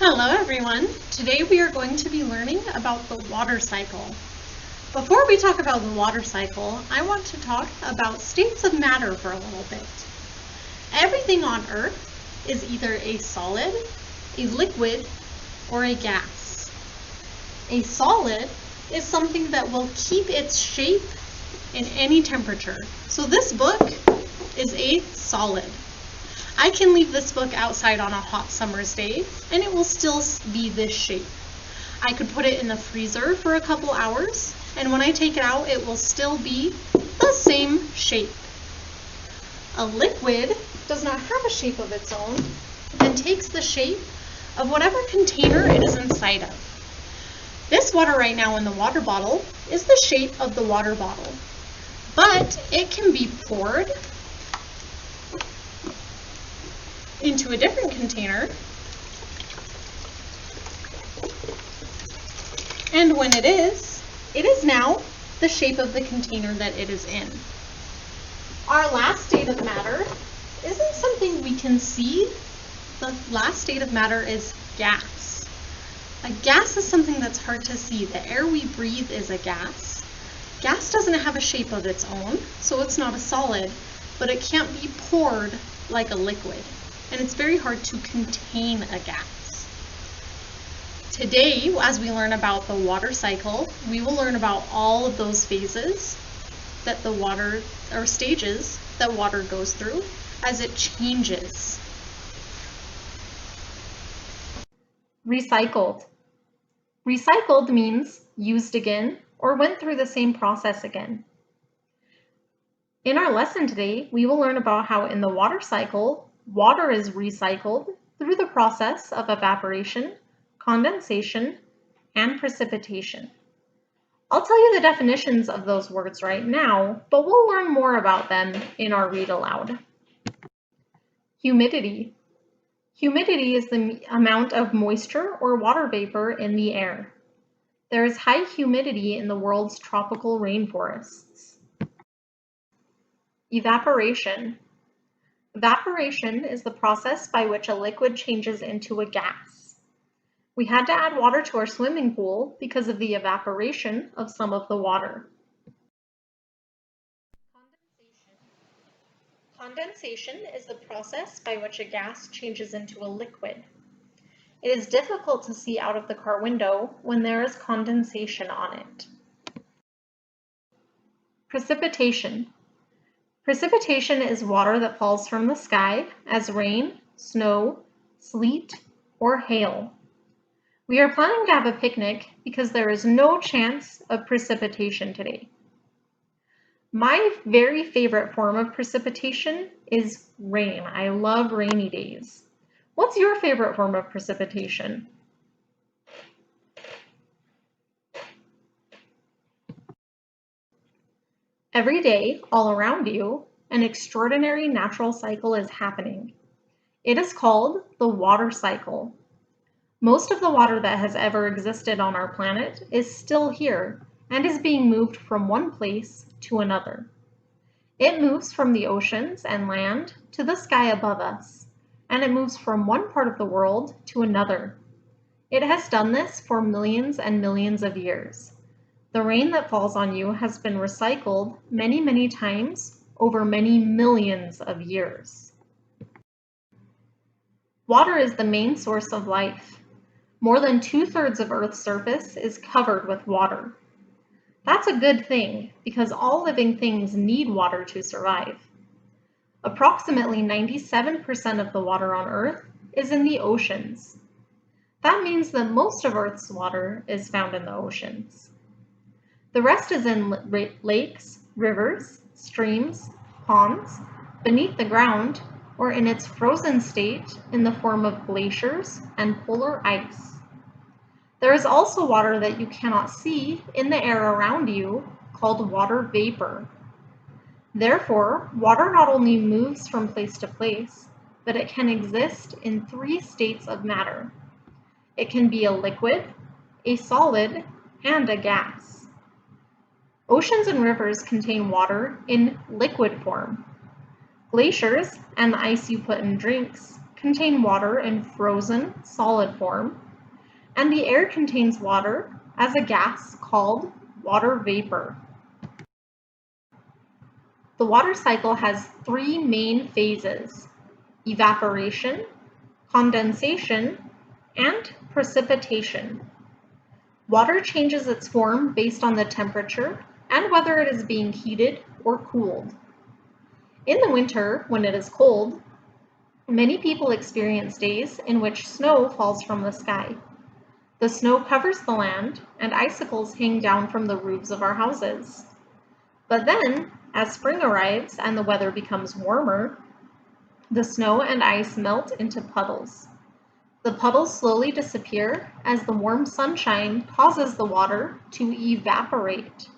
Hello everyone! Today we are going to be learning about the water cycle. Before we talk about the water cycle, I want to talk about states of matter for a little bit. Everything on Earth is either a solid, a liquid, or a gas. A solid is something that will keep its shape in any temperature. So this book is a solid. I can leave this book outside on a hot summer's day and it will still be this shape. I could put it in the freezer for a couple hours and when I take it out it will still be the same shape. A liquid does not have a shape of its own and takes the shape of whatever container it is inside of. This water right now in the water bottle is the shape of the water bottle, but it can be poured into a different container, and when it is now the shape of the container that it is in. Our last state of matter isn't something we can see. The last state of matter is gas. A gas is something that's hard to see. The air we breathe is a gas. Gas doesn't have a shape of its own, so it's not a solid, but it can't be poured like a liquid. And it's very hard to contain a gas. Today, as we learn about the water cycle, we will learn about all of those phases that the water, or stages that water goes through as it changes. Recycled. Recycled means used again or went through the same process again. In our lesson today, we will learn about how in the water cycle, water is recycled through the process of evaporation, condensation, and precipitation. I'll tell you the definitions of those words right now, but we'll learn more about them in our read aloud. Humidity. Humidity is the amount of moisture or water vapor in the air. There is high humidity in the world's tropical rainforests. Evaporation. Evaporation is the process by which a liquid changes into a gas. We had to add water to our swimming pool because of the evaporation of some of the water. Condensation is the process by which a gas changes into a liquid. It is difficult to see out of the car window when there is condensation on it. Precipitation. Precipitation is water that falls from the sky as rain, snow, sleet, or hail. We are planning to have a picnic because there is no chance of precipitation today. My very favorite form of precipitation is rain. I love rainy days. What's your favorite form of precipitation? Every day, all around you, an extraordinary natural cycle is happening. It is called the water cycle. Most of the water that has ever existed on our planet is still here and is being moved from one place to another. It moves from the oceans and land to the sky above us, and it moves from one part of the world to another. It has done this for millions and millions of years. The rain that falls on you has been recycled many, many times over many millions of years. Water is the main source of life. More than 2/3 of Earth's surface is covered with water. That's a good thing because all living things need water to survive. Approximately 97% of the water on Earth is in the oceans. That means that most of Earth's water is found in the oceans. The rest is in lakes, rivers, streams, ponds, beneath the ground, or in its frozen state in the form of glaciers and polar ice. There is also water that you cannot see in the air around you, called water vapor. Therefore, water not only moves from place to place, but it can exist in 3 states of matter. It can be a liquid, a solid, and a gas. Oceans and rivers contain water in liquid form. Glaciers and the ice you put in drinks contain water in frozen, solid form, and the air contains water as a gas called water vapor. The water cycle has three main phases: evaporation, condensation, and precipitation. Water changes its form based on the temperature and whether it is being heated or cooled. In the winter, when it is cold, many people experience days in which snow falls from the sky. The snow covers the land, and icicles hang down from the roofs of our houses. But then, as spring arrives and the weather becomes warmer, the snow and ice melt into puddles. The puddles slowly disappear as the warm sunshine causes the water to evaporate.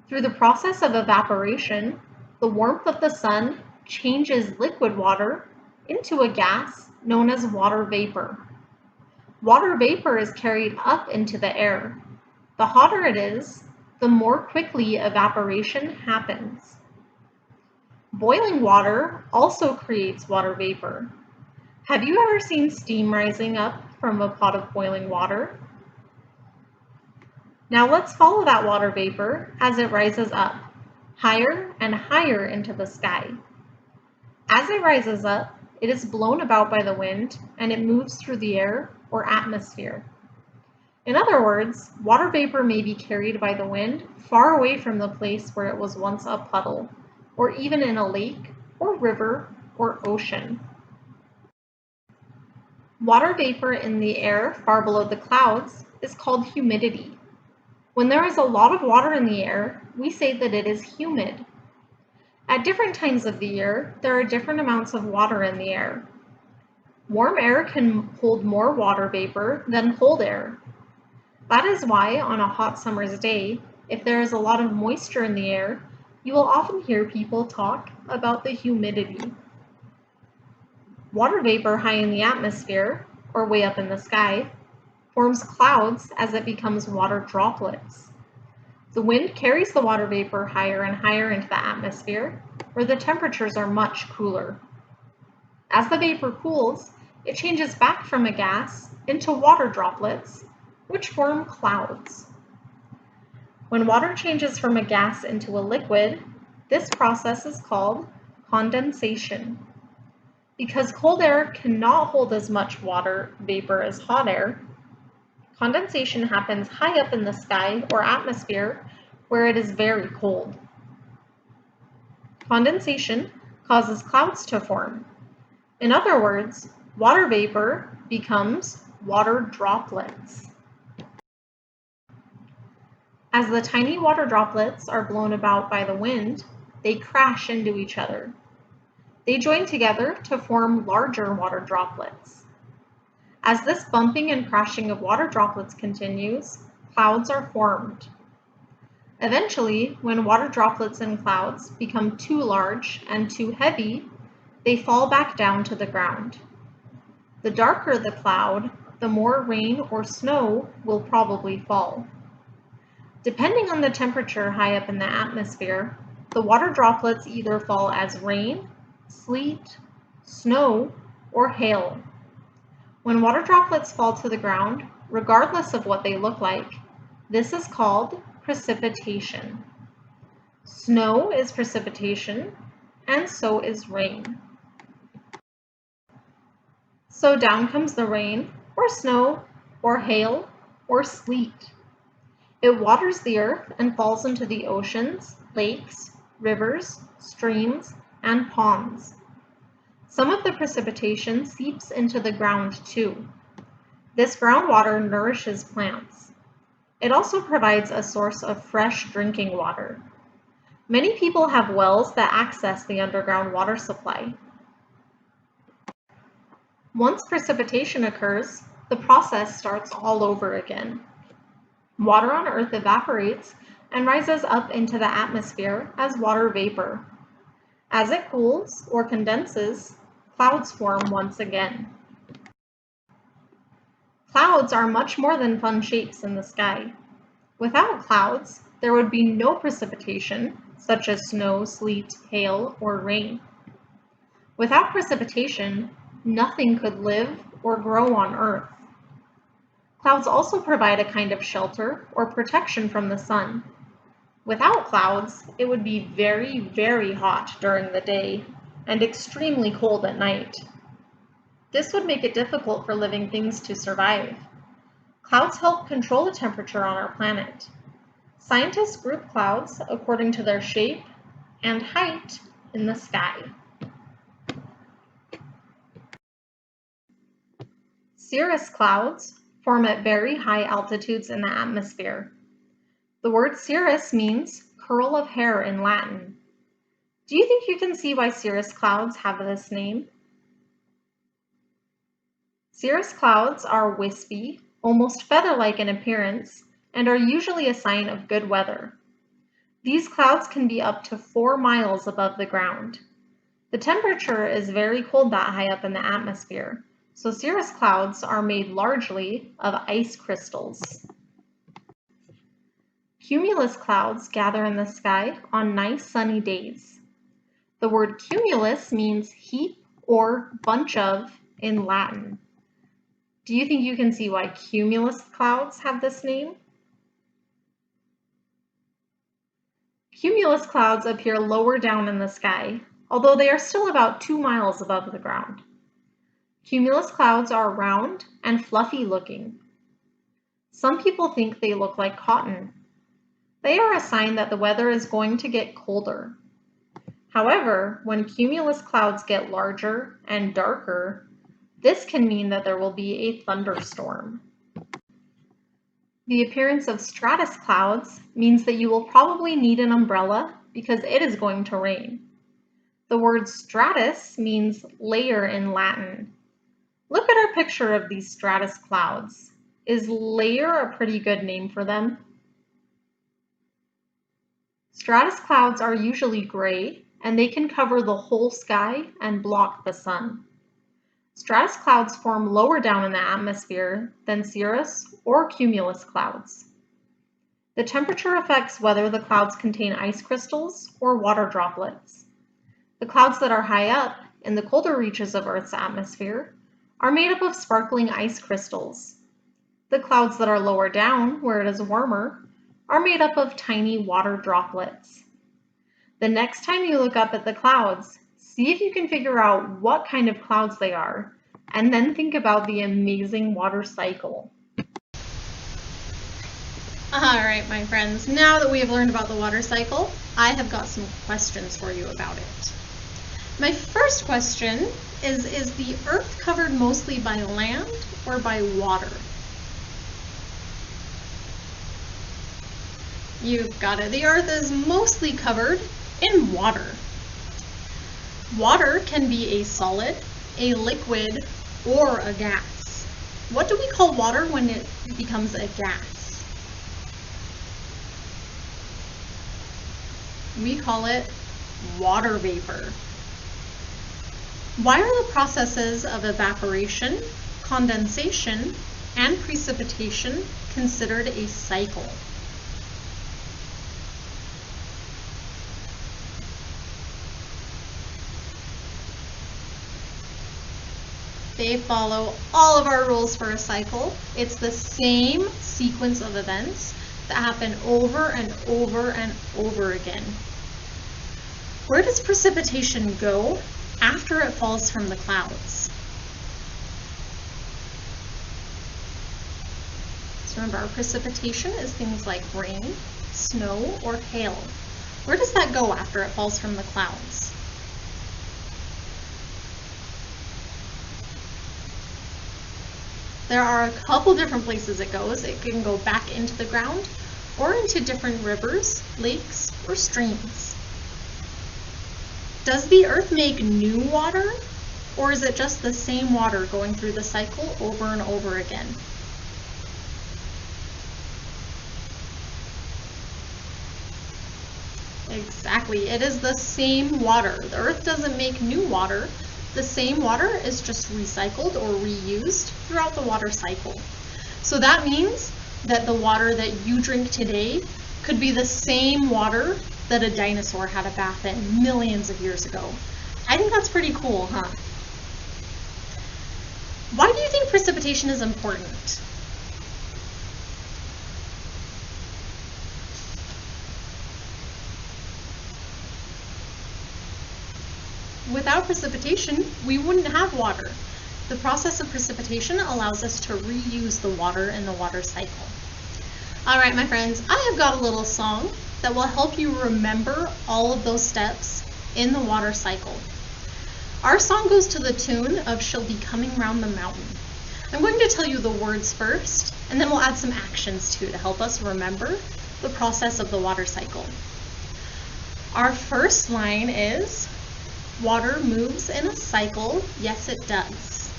Through the process of evaporation, the warmth of the sun changes liquid water into a gas known as water vapor. Water vapor is carried up into the air. The hotter it is, the more quickly evaporation happens. Boiling water also creates water vapor. Have you ever seen steam rising up from a pot of boiling water? Now let's follow that water vapor as it rises up, higher and higher into the sky. As it rises up, it is blown about by the wind and it moves through the air or atmosphere. In other words, water vapor may be carried by the wind far away from the place where it was once a puddle, or even in a lake or river or ocean. Water vapor in the air far below the clouds is called humidity. When there is a lot of water in the air, we say that it is humid. At different times of the year, there are different amounts of water in the air. Warm air can hold more water vapor than cold air. That is why, on a hot summer's day, if there is a lot of moisture in the air, you will often hear people talk about the humidity. Water vapor high in the atmosphere, or way up in the sky, forms clouds as it becomes water droplets. The wind carries the water vapor higher and higher into the atmosphere, where the temperatures are much cooler. As the vapor cools, it changes back from a gas into water droplets, which form clouds. When water changes from a gas into a liquid, this process is called condensation. Because cold air cannot hold as much water vapor as hot air, condensation happens high up in the sky or atmosphere where it is very cold. Condensation causes clouds to form. In other words, water vapor becomes water droplets. As the tiny water droplets are blown about by the wind, they crash into each other. They join together to form larger water droplets. As this bumping and crashing of water droplets continues, clouds are formed. Eventually, when water droplets in clouds become too large and too heavy, they fall back down to the ground. The darker the cloud, the more rain or snow will probably fall. Depending on the temperature high up in the atmosphere, the water droplets either fall as rain, sleet, snow, or hail. When water droplets fall to the ground, regardless of what they look like, this is called precipitation. Snow is precipitation, and so is rain. So down comes the rain, or snow, or hail, or sleet. It waters the earth and falls into the oceans, lakes, rivers, streams, and ponds. Some of the precipitation seeps into the ground too. This groundwater nourishes plants. It also provides a source of fresh drinking water. Many people have wells that access the underground water supply. Once precipitation occurs, the process starts all over again. Water on Earth evaporates and rises up into the atmosphere as water vapor. As it cools or condenses, clouds form once again. Clouds are much more than fun shapes in the sky. Without clouds, there would be no precipitation, such as snow, sleet, hail, or rain. Without precipitation, nothing could live or grow on Earth. Clouds also provide a kind of shelter or protection from the sun. Without clouds, it would be very, very hot during the day and extremely cold at night. This would make it difficult for living things to survive. Clouds help control the temperature on our planet. Scientists group clouds according to their shape and height in the sky. Cirrus clouds form at very high altitudes in the atmosphere. The word cirrus means curl of hair in Latin. Do you think you can see why cirrus clouds have this name? Cirrus clouds are wispy, almost feather-like in appearance, and are usually a sign of good weather. These clouds can be up to 4 miles above the ground. The temperature is very cold that high up in the atmosphere, so cirrus clouds are made largely of ice crystals. Cumulus clouds gather in the sky on nice sunny days. The word cumulus means heap or bunch of in Latin. Do you think you can see why cumulus clouds have this name? Cumulus clouds appear lower down in the sky, although they are still about 2 miles above the ground. Cumulus clouds are round and fluffy looking. Some people think they look like cotton. They are a sign that the weather is going to get colder. However, when cumulus clouds get larger and darker, this can mean that there will be a thunderstorm. The appearance of stratus clouds means that you will probably need an umbrella because it is going to rain. The word stratus means layer in Latin. Look at our picture of these stratus clouds. Is layer a pretty good name for them? Stratus clouds are usually gray, and they can cover the whole sky and block the sun. Stratus clouds form lower down in the atmosphere than cirrus or cumulus clouds. The temperature affects whether the clouds contain ice crystals or water droplets. The clouds that are high up in the colder reaches of Earth's atmosphere are made up of sparkling ice crystals. The clouds that are lower down, where it is warmer, are made up of tiny water droplets. The next time you look up at the clouds, see if you can figure out what kind of clouds they are, and then think about the amazing water cycle. Alright, my friends, now that we have learned about the water cycle, I have got some questions for you about it. My first question is the Earth covered mostly by land or by water? You've got it. The Earth is mostly covered in water. Water can be a solid, a liquid, or a gas. What do we call water when it becomes a gas? We call it water vapor. Why are the processes of evaporation, condensation, and precipitation considered a cycle? They follow all of our rules for a cycle. It's the same sequence of events that happen over and over and over again. Where does precipitation go after it falls from the clouds? So remember, our precipitation is things like rain, snow, or hail. Where does that go after it falls from the clouds? There are a couple different places it goes. It can go back into the ground or into different rivers, lakes, or streams. Does the Earth make new water, or is it just the same water going through the cycle over and over again? Exactly, it is the same water. The Earth doesn't make new water. The same water is just recycled or reused throughout the water cycle. So that means that the water that you drink today could be the same water that a dinosaur had a bath in millions of years ago. I think that's pretty cool, huh? Why do you think precipitation is important? Without precipitation, we wouldn't have water. The process of precipitation allows us to reuse the water in the water cycle. All right, my friends, I have got a little song that will help you remember all of those steps in the water cycle. Our song goes to the tune of "She'll Be Coming Round the Mountain." I'm going to tell you the words first, and then we'll add some actions too to help us remember the process of the water cycle. Our first line is, "Water moves in a cycle, yes it does."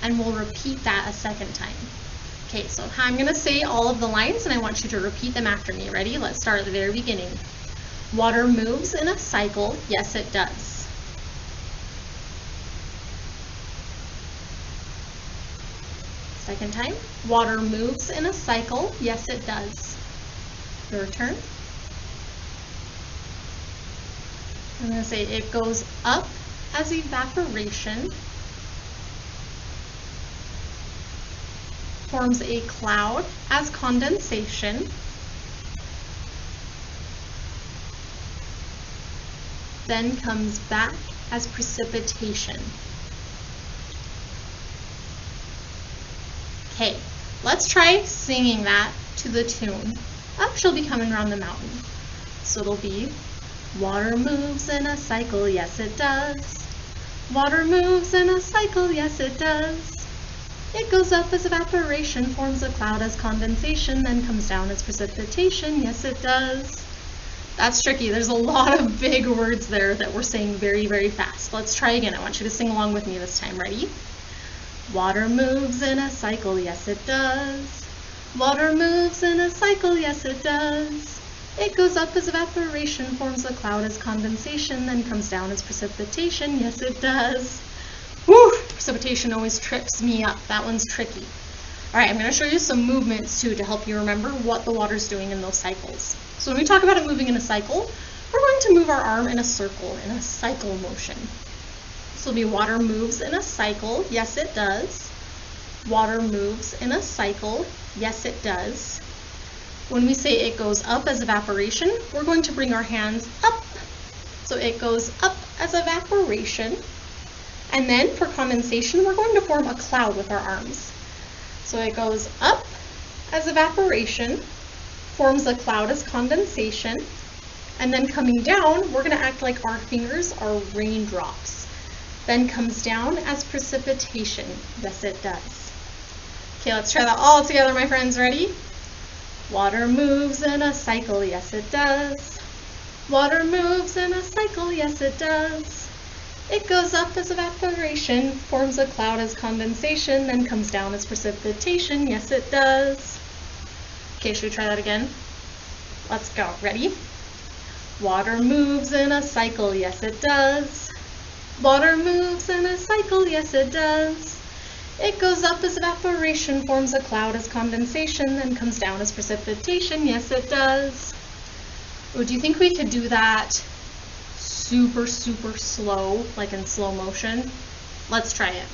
And we'll repeat that a second time. Okay, so I'm going to say all of the lines and I want you to repeat them after me. Ready? Let's start at the very beginning. Water moves in a cycle, yes it does. Second time. Water moves in a cycle, yes it does. Your turn. I'm going to say it goes up as evaporation, forms a cloud as condensation, then comes back as precipitation. Okay, let's try singing that to the tune of "She'll Be Coming Round the Mountain." So it'll be, water moves in a cycle, yes it does. Water moves in a cycle, yes it does. It goes up as evaporation, forms a cloud as condensation, then comes down as precipitation, yes it does. That's tricky. There's a lot of big words there that we're saying very, very fast. Let's try again. I want you to sing along with me this time. Ready? Water moves in a cycle, yes it does. Water moves in a cycle, yes it does. It goes up as evaporation, forms a cloud as condensation, then comes down as precipitation, yes it does. Whew, precipitation always trips me up. That one's tricky. All right, I'm going to show you some movements too to help you remember what the water's doing in those cycles. So when we talk about it moving in a cycle, we're going to move our arm in a circle, in a cycle motion. So it'll be water moves in a cycle, yes it does. Water moves in a cycle, yes it does. When we say it goes up as evaporation, we're going to bring our hands up. So it goes up as evaporation. And then for condensation, we're going to form a cloud with our arms. So it goes up as evaporation, forms a cloud as condensation, and then coming down, we're going to act like our fingers are raindrops. Then comes down as precipitation. Yes, it does. Okay, let's try that all together, my friends. Ready? Water moves in a cycle. Yes, it does. Water moves in a cycle. Yes, it does. It goes up as evaporation, forms a cloud as condensation, then comes down as precipitation. Yes, it does. Okay, should we try that again? Let's go. Ready? Water moves in a cycle. Yes, it does. Water moves in a cycle, yes it does. It goes up as evaporation, forms a cloud as condensation, then comes down as precipitation, yes it does. Oh, do you think we could do that super, super slow, like in slow motion? Let's try it.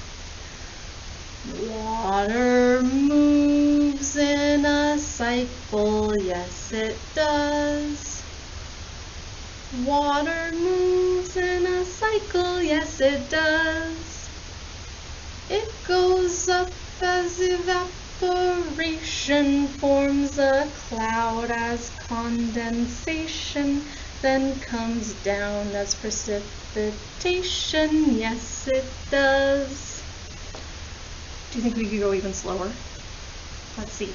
Water moves in a cycle, yes it does. Water moves in a cycle, yes it does. It goes up as evaporation, forms a cloud as condensation, then comes down as precipitation, yes it does. Do you think we could go even slower? Let's see.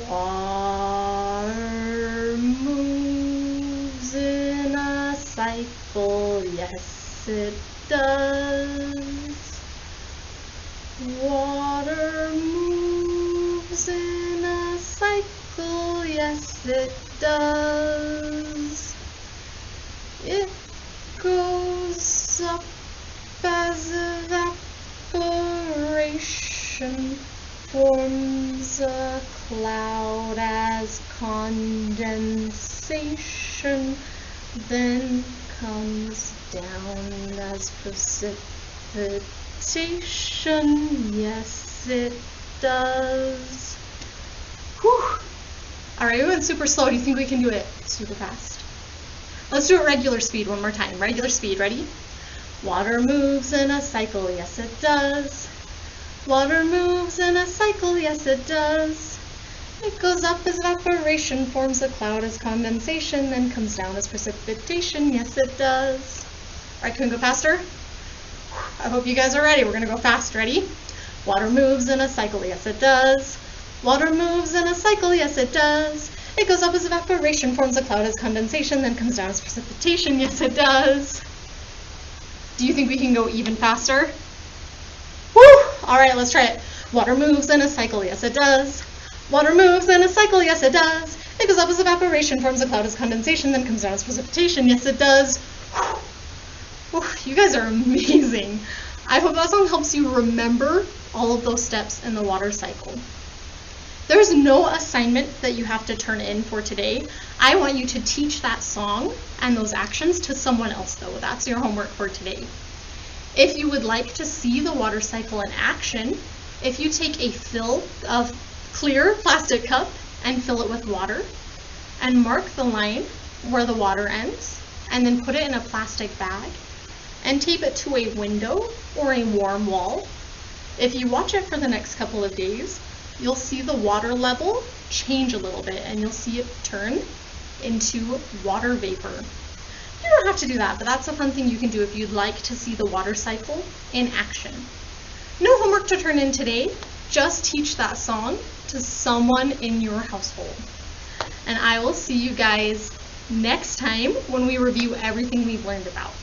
Water moves in a cycle, yes it does. Water moves in a cycle, yes it does. It goes up as evaporation, forms a cloud as condensation, then comes down as precipitation. Precipitation, yes it does. Whew. Alright, we went super slow. Do you think we can do it super fast? Let's do it regular speed one more time. Regular speed, ready? Water moves in a cycle, yes it does. Water moves in a cycle, yes it does. It goes up as evaporation, forms a cloud as condensation, then comes down as precipitation, yes it does. Alright, can we go faster? I hope you guys are ready. We're going to go fast. Ready? Water moves in a cycle, yes it does. Water moves in a cycle, yes it does. It goes up as evaporation, forms a cloud as condensation, then comes down as precipitation, yes it does. Do you think we can go even faster? Woo! Alright, let's try it. Water moves in a cycle, yes it does. Water moves in a cycle, yes it does. It goes up as evaporation, forms a cloud as condensation, then comes down as precipitation, yes it does. Whew, you guys are amazing. I hope that song helps you remember all of those steps in the water cycle. There's no assignment that you have to turn in for today. I want you to teach that song and those actions to someone else though. That's your homework for today. If you would like to see the water cycle in action, if you take a clear plastic cup and fill it with water and mark the line where the water ends and then put it in a plastic bag and tape it to a window or a warm wall, if you watch it for the next couple of days, you'll see the water level change a little bit and you'll see it turn into water vapor. You don't have to do that, but that's a fun thing you can do if you'd like to see the water cycle in action. No homework to turn in today, just teach that song to someone in your household. And I will see you guys next time when we review everything we've learned about.